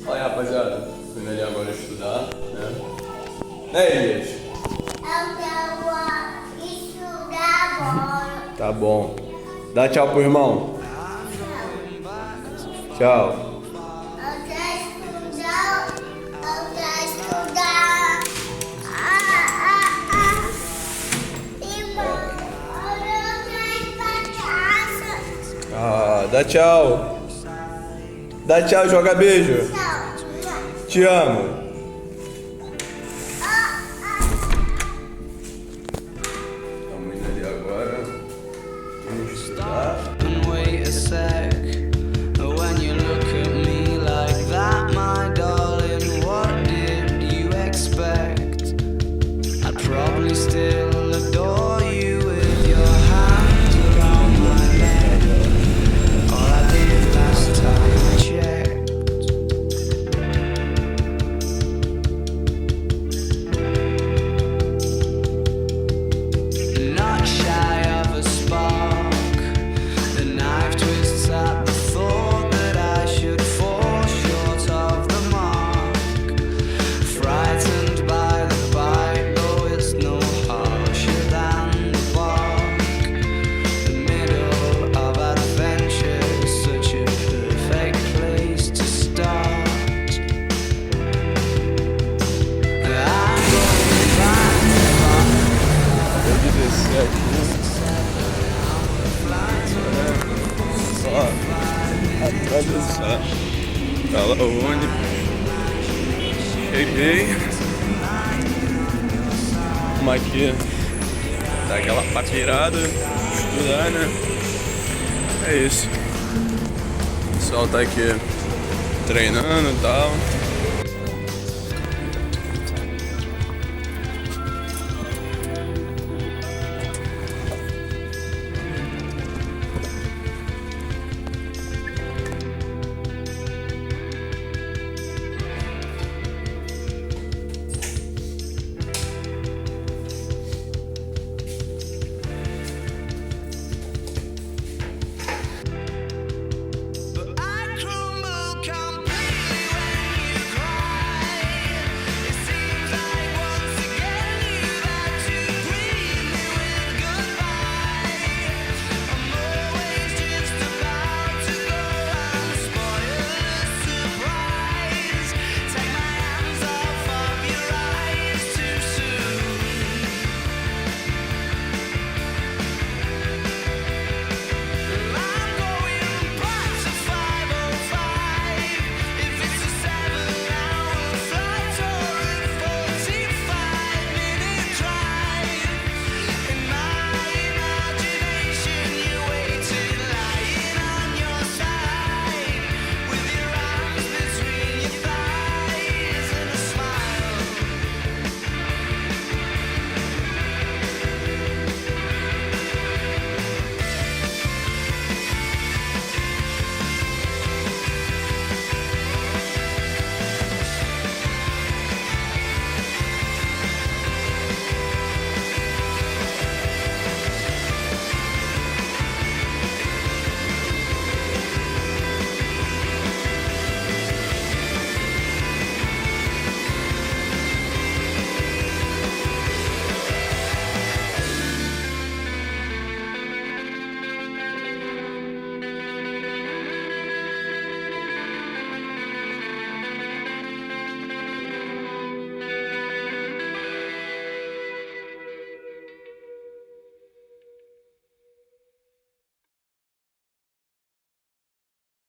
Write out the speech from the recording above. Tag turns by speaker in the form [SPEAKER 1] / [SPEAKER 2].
[SPEAKER 1] Olha, rapaziada, fui ali agora estudar, né? Né, Elias?
[SPEAKER 2] Eu quero estudar agora.
[SPEAKER 1] Tá bom. Dá tchau pro irmão. Tchau.
[SPEAKER 2] Eu quero estudar. Eu quero estudar. Irmão, eu quero ir pra casa.
[SPEAKER 1] Ah, dá tchau. Dá tchau, joga beijo.
[SPEAKER 2] Tchau.
[SPEAKER 1] Te amo. Vamos indo ali agora. Vamos estudar.
[SPEAKER 3] And wait a sec. When you look at me like that, my darling, what did you expect? I'd probably still adore you with your hands around my neck. All I did last time I checked. Not shy of a spark. The knife twists at the thought that I should fall short of the mark. Frightened by the bite, though it's no harsher than the bark. The middle of adventure is such a perfect place to start. I'm going back.
[SPEAKER 1] Dia 17, né? Só atravessar. Tá lá o ônibus. Cheguei. Vamos aqui dar aquela paquerada, estudar, né? É isso. O pessoal tá aqui treinando e tal.